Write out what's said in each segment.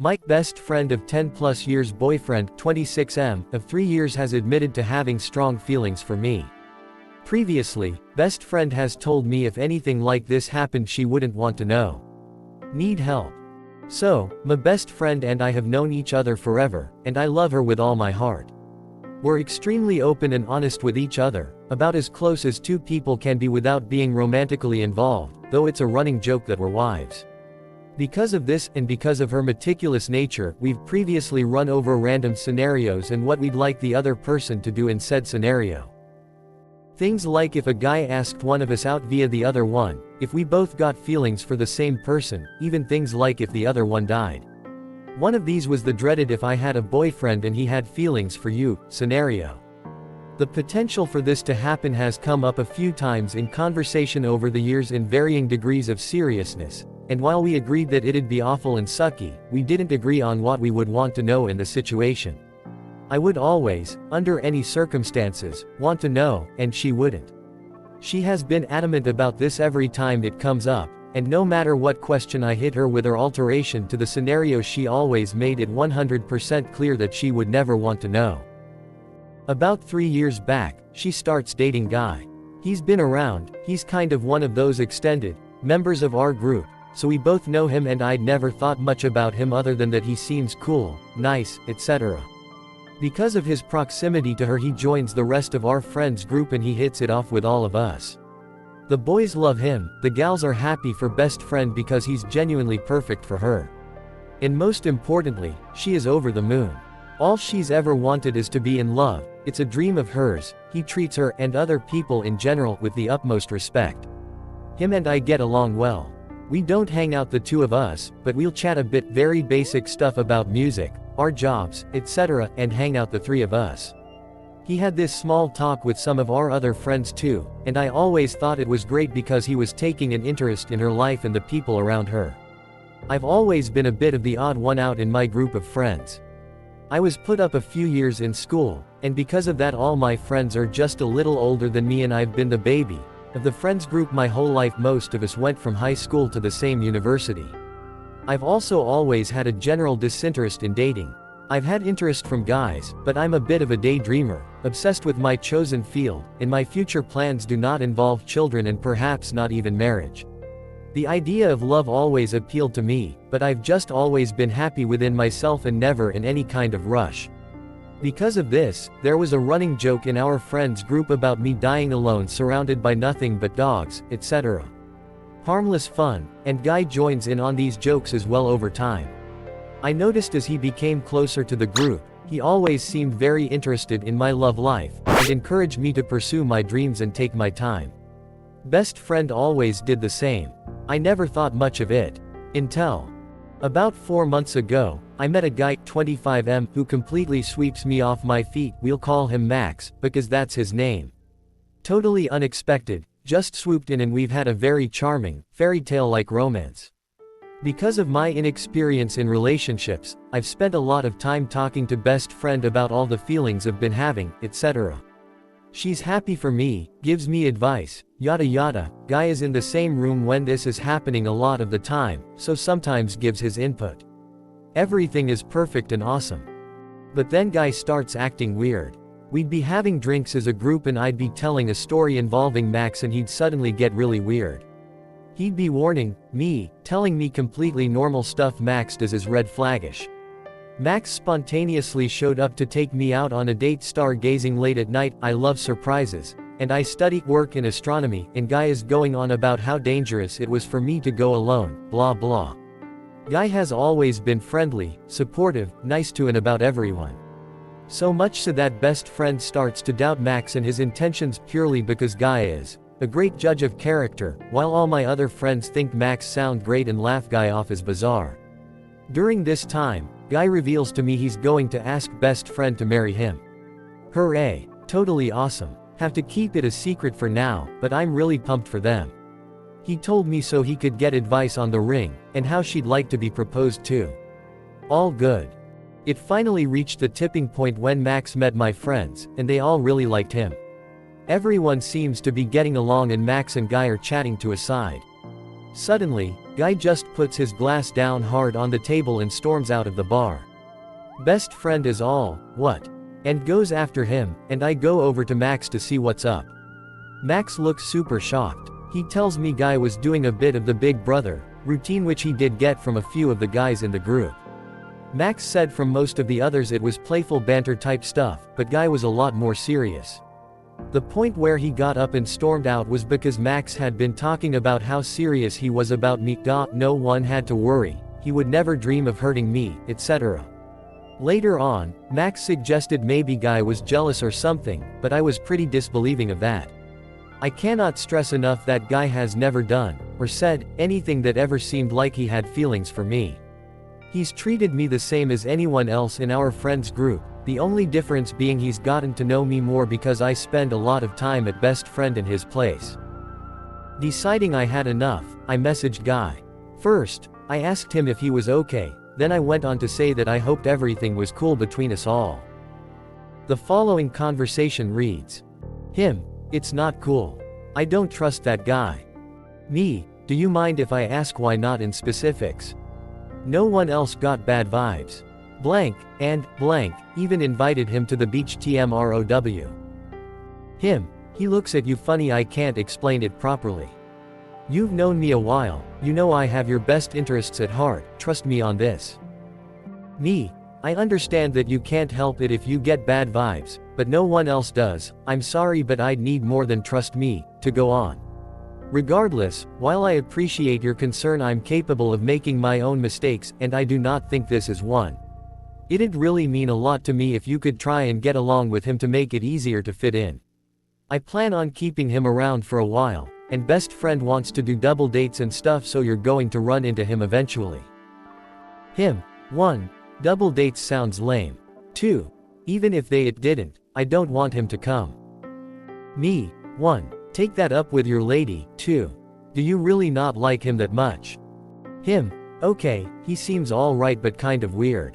Mike, best friend of 10 plus years, boyfriend, 26M, of 3 years, has admitted to having strong feelings for me. Previously, best friend has told me if anything like this happened she wouldn't want to know. Need help. So, my best friend and I have known each other forever, and I love her with all my heart. We're extremely open and honest with each other, about as close as two people can be without being romantically involved, though it's a running joke that we're wives. Because of this, and because of her meticulous nature, we've previously run over random scenarios and what we'd like the other person to do in said scenario. Things like if a guy asked one of us out via the other one, if we both got feelings for the same person, even things like if the other one died. One of these was the dreaded if I had a boyfriend and he had feelings for you scenario. The potential for this to happen has come up a few times in conversation over the years in varying degrees of seriousness, and while we agreed that it'd be awful and sucky, we didn't agree on what we would want to know in the situation. I would always, under any circumstances, want to know, and she wouldn't. She has been adamant about this every time it comes up, and no matter what question I hit her with or alteration to the scenario, she always made it 100% clear that she would never want to know. About 3 years back, she starts dating guy. He's been around, he's kind of one of those extended members of our group, so we both know him, and I'd never thought much about him other than that he seems cool, nice, etc. Because of his proximity to her, he joins the rest of our friends group and he hits it off with all of us. The boys love him, the gals are happy for best friend because he's genuinely perfect for her. And most importantly, she is over the moon. All she's ever wanted is to be in love, it's a dream of hers. He treats her, and other people in general, with the utmost respect. Him and I get along well. We don't hang out the two of us, but we'll chat a bit, very basic stuff about music, our jobs, etc., and hang out the three of us. He had this small talk with some of our other friends too, and I always thought it was great because he was taking an interest in her life and the people around her. I've always been a bit of the odd one out in my group of friends. I was put up a few years in school, and because of that all my friends are just a little older than me, and I've been the baby of the friends group my whole life. Most of us went from high school to the same university. I've also always had a general disinterest in dating. I've had interest from guys, but I'm a bit of a daydreamer, obsessed with my chosen field, and my future plans do not involve children and perhaps not even marriage. The idea of love always appealed to me, but I've just always been happy within myself and never in any kind of rush. Because of this, there was a running joke in our friends group about me dying alone surrounded by nothing but dogs, etc. Harmless fun, and Guy joins in on these jokes as well over time. I noticed as he became closer to the group, he always seemed very interested in my love life, and encouraged me to pursue my dreams and take my time. Best friend always did the same. I never thought much of it. Until about 4 months ago, I met a guy, 25M, who completely sweeps me off my feet. We'll call him Max, because that's his name. Totally unexpected, just swooped in, and we've had a very charming, fairy tale-like romance. Because of my inexperience in relationships, I've spent a lot of time talking to best friend about all the feelings I've been having, etc. She's happy for me, gives me advice, yada yada. Guy is in the same room when this is happening a lot of the time, so sometimes gives his input. Everything is perfect and awesome. But then Guy starts acting weird. We'd be having drinks as a group and I'd be telling a story involving Max and he'd suddenly get really weird. He'd be warning me, telling me completely normal stuff Max does is red flaggish. Max spontaneously showed up to take me out on a date, stargazing late at night. I love surprises, and I work in astronomy, and Guy is going on about how dangerous it was for me to go alone, blah blah. Guy has always been friendly, supportive, nice to and about everyone. So much so that best friend starts to doubt Max and his intentions purely because Guy is a great judge of character, while all my other friends think Max sound great and laugh Guy off as bizarre. During this time, Guy reveals to me he's going to ask best friend to marry him. Hooray! Totally awesome. Have to keep it a secret for now, but I'm really pumped for them. He told me so he could get advice on the ring, and how she'd like to be proposed to. All good. It finally reached the tipping point when Max met my friends, and they all really liked him. Everyone seems to be getting along and Max and Guy are chatting to a side. Suddenly, Guy just puts his glass down hard on the table and storms out of the bar. Best friend is all, what? And goes after him, and I go over to Max to see what's up. Max looks super shocked. He tells me Guy was doing a bit of the big brother routine, which he did get from a few of the guys in the group. Max said from most of the others it was playful banter type stuff, but Guy was a lot more serious. The point where he got up and stormed out was because Max had been talking about how serious he was about me. No one had to worry, he would never dream of hurting me, etc. Later on, Max suggested maybe Guy was jealous or something, but I was pretty disbelieving of that. I cannot stress enough that Guy has never done, or said, anything that ever seemed like he had feelings for me. He's treated me the same as anyone else in our friends group, the only difference being he's gotten to know me more because I spend a lot of time at best friend in his place. Deciding I had enough, I messaged Guy. First, I asked him if he was okay, then I went on to say that I hoped everything was cool between us all. The following conversation reads. Him, it's not cool. I don't trust that guy. Me, do you mind if I ask why not in specifics? No one else got bad vibes. Blank, and, blank, even invited him to the beach TMROW. Him, he looks at you funny, I can't explain it properly. You've known me a while, you know I have your best interests at heart, trust me on this. Me, I understand that you can't help it if you get bad vibes, but no one else does, I'm sorry but I'd need more than trust me, to go on. Regardless, while I appreciate your concern, I'm capable of making my own mistakes, and I do not think this is one. It'd really mean a lot to me if you could try and get along with him to make it easier to fit in. I plan on keeping him around for a while, and best friend wants to do double dates and stuff, so you're going to run into him eventually. Him, 1. Double dates sounds lame. 2. Even if it didn't, I don't want him to come. Me, 1. Take that up with your lady. 2. Do you really not like him that much? Him, okay, he seems alright but kind of weird.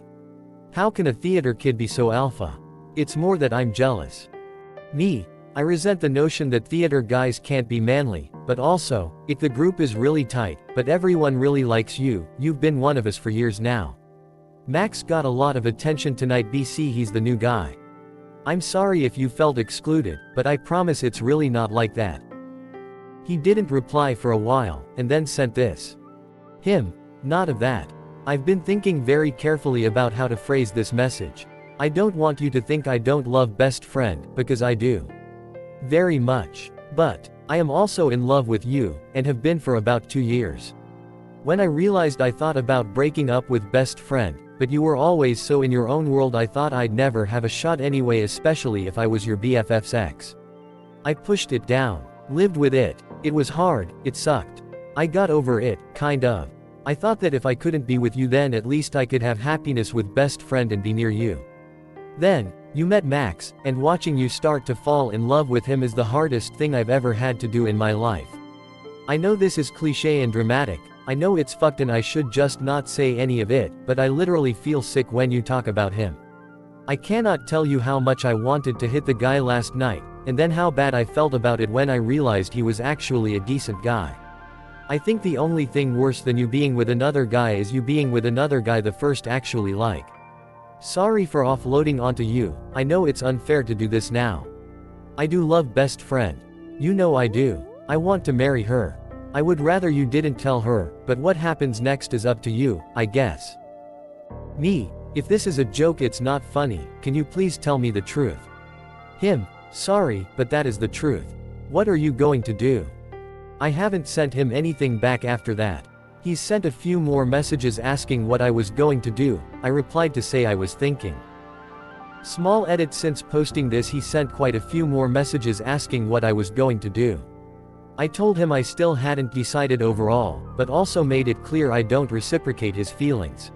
How can a theater kid be so alpha? It's more that I'm jealous. Me, I resent the notion that theater guys can't be manly, but also, if the group is really tight, but everyone really likes you, you've been one of us for years now. Max got a lot of attention tonight, BC he's the new guy. I'm sorry if you felt excluded, but I promise it's really not like that. He didn't reply for a while, and then sent this. Him, not of that. I've been thinking very carefully about how to phrase this message. I don't want you to think I don't love best friend, because I do. Very much. But, I am also in love with you, and have been for about 2 years. When I realized I thought about breaking up with best friend, but you were always so in your own world, I thought I'd never have a shot anyway, especially if I was your BFF's ex. I pushed it down. Lived with it. It was hard, it sucked. I got over it, kind of. I thought that if I couldn't be with you, then at least I could have happiness with best friend and be near you. Then, you met Max, and watching you start to fall in love with him is the hardest thing I've ever had to do in my life. I know this is cliche and dramatic, I know it's fucked and I should just not say any of it, but I literally feel sick when you talk about him. I cannot tell you how much I wanted to hit the guy last night, and then how bad I felt about it when I realized he was actually a decent guy. I think the only thing worse than you being with another guy is you being with another guy the first actually like. Sorry for offloading onto you, I know it's unfair to do this now. I do love best friend. You know I do. I want to marry her. I would rather you didn't tell her, but what happens next is up to you, I guess. Me, if this is a joke it's not funny, can you please tell me the truth? Him, sorry, but that is the truth. What are you going to do? I haven't sent him anything back after that. He's sent a few more messages asking what I was going to do. I replied to say I was thinking. Small edit: since posting this he sent quite a few more messages asking what I was going to do. I told him I still hadn't decided overall, but also made it clear I don't reciprocate his feelings.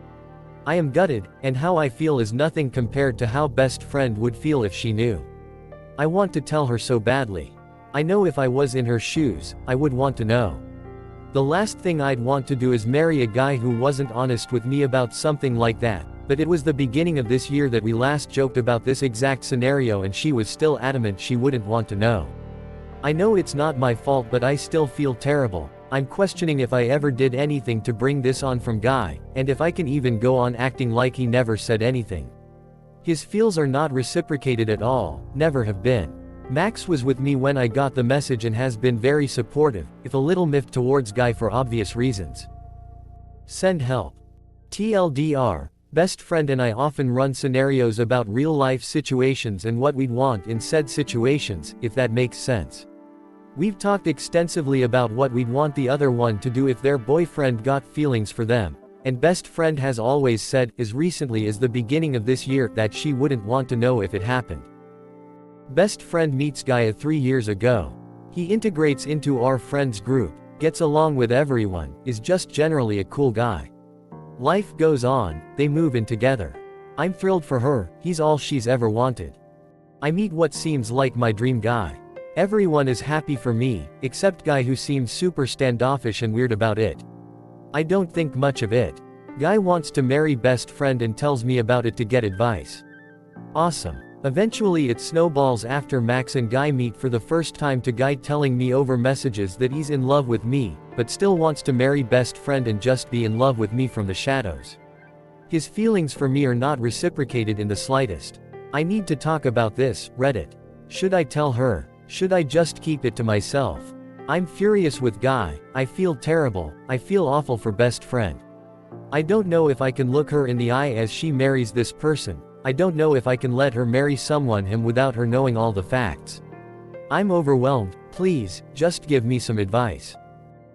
I am gutted, and how I feel is nothing compared to how best friend would feel if she knew. I want to tell her so badly. I know if I was in her shoes, I would want to know. The last thing I'd want to do is marry a guy who wasn't honest with me about something like that, but it was the beginning of this year that we last joked about this exact scenario and she was still adamant she wouldn't want to know. I know it's not my fault, but I still feel terrible, I'm questioning if I ever did anything to bring this on from Guy, and if I can even go on acting like he never said anything. His feels are not reciprocated at all, never have been. Max was with me when I got the message and has been very supportive, if a little miffed towards Guy for obvious reasons. Send help. TLDR, best friend and I often run scenarios about real-life situations and what we'd want in said situations, if that makes sense. We've talked extensively about what we'd want the other one to do if their boyfriend got feelings for them, and best friend has always said, as recently as the beginning of this year, that she wouldn't want to know if it happened. Best friend meets Gaia 3 years ago. He integrates into our friends group, gets along with everyone, is just generally a cool guy. Life goes on, they move in together. I'm thrilled for her, he's all she's ever wanted. I meet what seems like my dream guy. Everyone is happy for me, except Guy, who seems super standoffish and weird about it. I don't think much of it. Guy wants to marry best friend and tells me about it to get advice. Awesome. Eventually it snowballs after Max and Guy meet for the first time to Guy telling me over messages that he's in love with me, but still wants to marry best friend and just be in love with me from the shadows. His feelings for me are not reciprocated in the slightest. I need to talk about this, Reddit. Should I tell her? Should I just keep it to myself? I'm furious with Guy, I feel terrible, I feel awful for best friend. I don't know if I can look her in the eye as she marries this person. I don't know if I can let her marry him without her knowing all the facts. I'm overwhelmed, please, just give me some advice.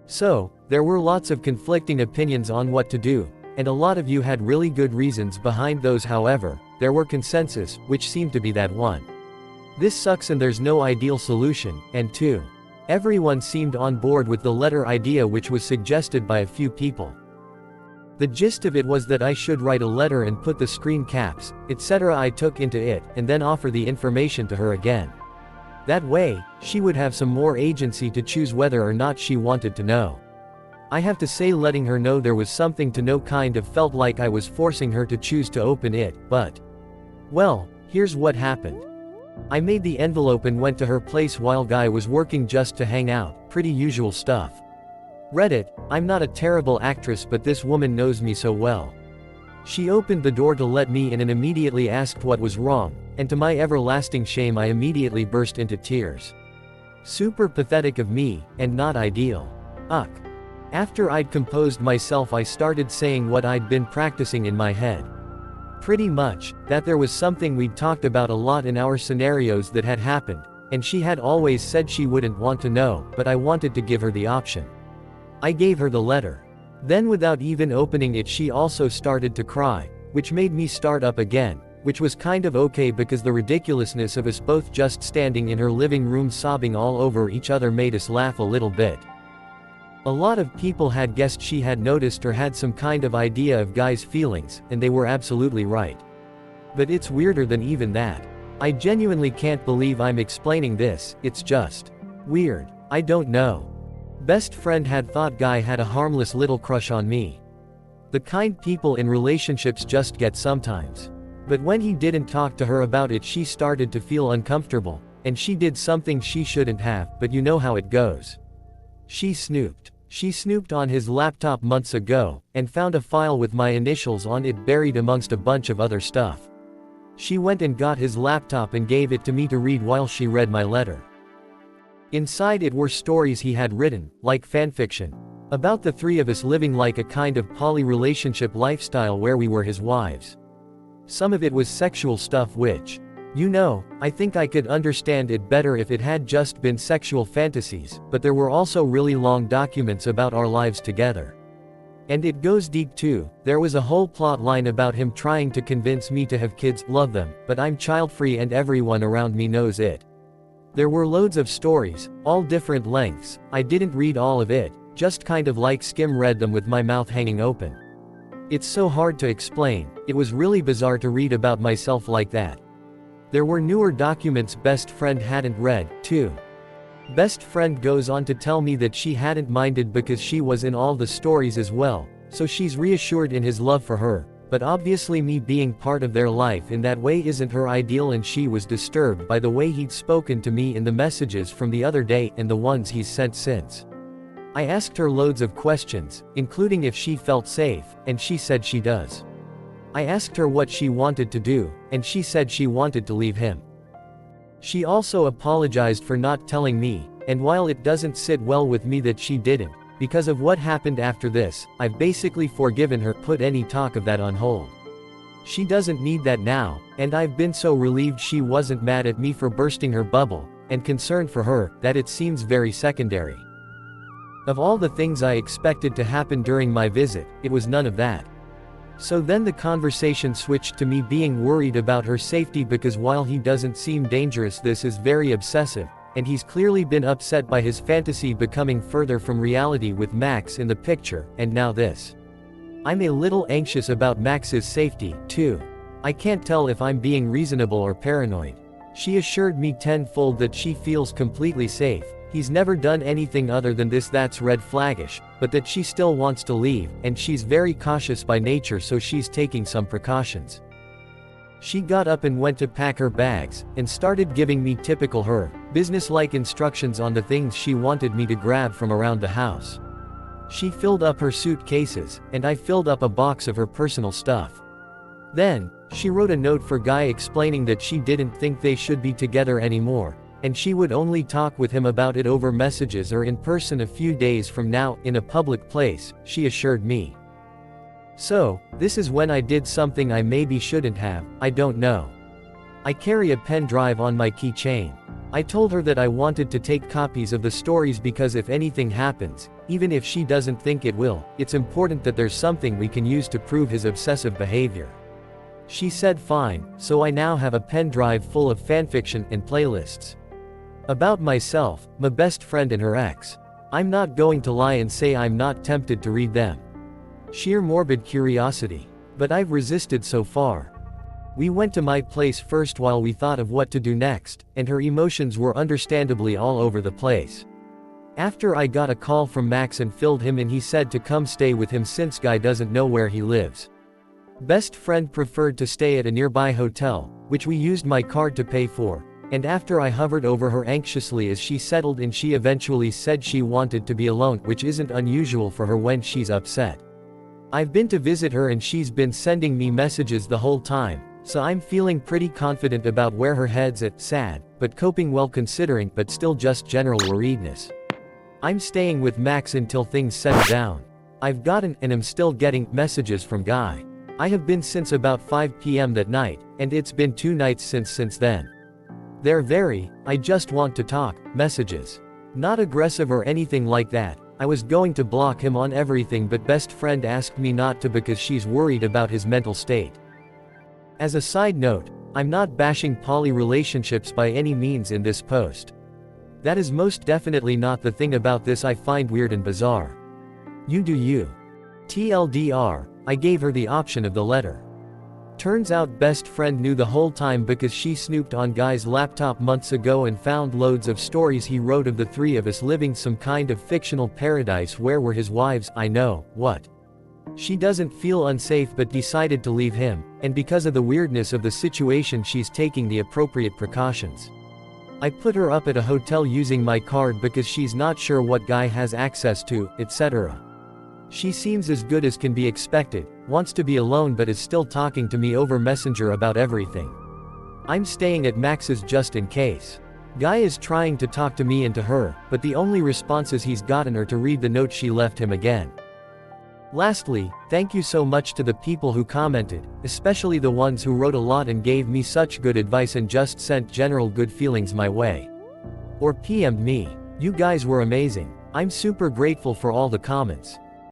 So, there were lots of conflicting opinions on what to do, and a lot of you had really good reasons behind those. However, there were consensus, which seemed to be that 1. This sucks and there's no ideal solution, and 2. Everyone seemed on board with the letter idea, which was suggested by a few people. The gist of it was that I should write a letter and put the screen caps, etc. I took into it, and then offer the information to her again. That way, she would have some more agency to choose whether or not she wanted to know. I have to say, letting her know there was something to know kind of felt like I was forcing her to choose to open it, but... well, here's what happened. I made the envelope and went to her place while Guy was working just to hang out, pretty usual stuff. Reddit, I'm not a terrible actress, but this woman knows me so well. She opened the door to let me in and immediately asked what was wrong, and to my everlasting shame I immediately burst into tears. Super pathetic of me, and not ideal. After I'd composed myself, I started saying what I'd been practicing in my head. Pretty much, that there was something we'd talked about a lot in our scenarios that had happened, and she had always said she wouldn't want to know, but I wanted to give her the option. I gave her the letter. Then, without even opening it, she also started to cry, which made me start up again, which was kind of okay because the ridiculousness of us both just standing in her living room sobbing all over each other made us laugh a little bit. A lot of people had guessed she had noticed or had some kind of idea of Guy's feelings, and they were absolutely right. But it's weirder than even that. I genuinely can't believe I'm explaining this, it's just weird. I don't know. Best friend had thought Guy had a harmless little crush on me. The kind people in relationships just get sometimes. But when he didn't talk to her about it, she started to feel uncomfortable, and she did something she shouldn't have, but you know how it goes. She snooped. She snooped on his laptop months ago, and found a file with my initials on it buried amongst a bunch of other stuff. She went and got his laptop and gave it to me to read while she read my letter. Inside it were stories he had written, like fanfiction, about the 3 of us living like a kind of poly-relationship lifestyle where we were his wives. Some of it was sexual stuff which, you know, I think I could understand it better if it had just been sexual fantasies, but there were also really long documents about our lives together. And it goes deep too. There was a whole plot line about him trying to convince me to have kids, love them, but I'm child-free and everyone around me knows it. There were loads of stories, all different lengths. I didn't read all of it, just kind of like skim read them with my mouth hanging open. It's so hard to explain, it was really bizarre to read about myself like that. There were newer documents best friend hadn't read, too. Best friend goes on to tell me that she hadn't minded because she was in all the stories as well, so she's reassured in his love for her. But obviously me being part of their life in that way isn't her ideal, and she was disturbed by the way he'd spoken to me in the messages from the other day and the ones he's sent since. I asked her loads of questions, including if she felt safe, and she said she does. I asked her what she wanted to do, and she said she wanted to leave him. She also apologized for not telling me, and while it doesn't sit well with me that she didn't, because of what happened after this, I've basically forgiven her, put any talk of that on hold. She doesn't need that now, and I've been so relieved she wasn't mad at me for bursting her bubble, and concerned for her, that it seems very secondary. Of all the things I expected to happen during my visit, it was none of that. So then the conversation switched to me being worried about her safety because while he doesn't seem dangerous, this is very obsessive, and he's clearly been upset by his fantasy becoming further from reality with Max in the picture, and now this. I'm a little anxious about Max's safety, too. I can't tell if I'm being reasonable or paranoid. She assured me tenfold that she feels completely safe. He's never done anything other than this that's red flaggish, but that she still wants to leave, and she's very cautious by nature, so she's taking some precautions. She got up and went to pack her bags, and started giving me typical her, businesslike instructions on the things she wanted me to grab from around the house. She filled up her suitcases, and I filled up a box of her personal stuff. Then, she wrote a note for Guy explaining that she didn't think they should be together anymore, and she would only talk with him about it over messages or in person a few days from now, in a public place, she assured me. So, this is when I did something I maybe shouldn't have, I don't know. I carry a pen drive on my keychain. I told her that I wanted to take copies of the stories because if anything happens, even if she doesn't think it will, it's important that there's something we can use to prove his obsessive behavior. She said fine, so I now have a pen drive full of fanfiction and playlists. About myself, my best friend and her ex. I'm not going to lie and say I'm not tempted to read them. Sheer morbid curiosity. But I've resisted so far. We went to my place first while we thought of what to do next, and her emotions were understandably all over the place. After I got a call from Max and filled him in, he said to come stay with him since Guy doesn't know where he lives. Best friend preferred to stay at a nearby hotel, which we used my card to pay for. And after I hovered over her anxiously as she settled in, she eventually said she wanted to be alone, which isn't unusual for her when she's upset. I've been to visit her and she's been sending me messages the whole time, so I'm feeling pretty confident about where her head's at, sad, but coping well considering, but still just general worriedness. I'm staying with Max until things settle down. I've gotten, and am still getting, messages from Guy. I have been since about 5 p.m. that night, and it's been 2 nights since then. They're very, I just want to talk, messages. Not aggressive or anything like that. I was going to block him on everything, but best friend asked me not to because she's worried about his mental state. As a side note, I'm not bashing poly relationships by any means in this post. That is most definitely not the thing about this I find weird and bizarre. You do you. TLDR, I gave her the option of the letter. Turns out best friend knew the whole time because she snooped on Guy's laptop months ago and found loads of stories he wrote of the three of us living some kind of fictional paradise where we're his wives. I know, what? She doesn't feel unsafe but decided to leave him, and because of the weirdness of the situation she's taking the appropriate precautions. I put her up at a hotel using my card because she's not sure what Guy has access to, etc. She seems as good as can be expected, wants to be alone but is still talking to me over Messenger about everything. I'm staying at Max's just in case. Guy is trying to talk to me and to her, but the only responses he's gotten are to read the note she left him again. Lastly, thank you so much to the people who commented, especially the ones who wrote a lot and gave me such good advice and just sent general good feelings my way. Or PM'd me. You guys were amazing. I'm super grateful for all the comments.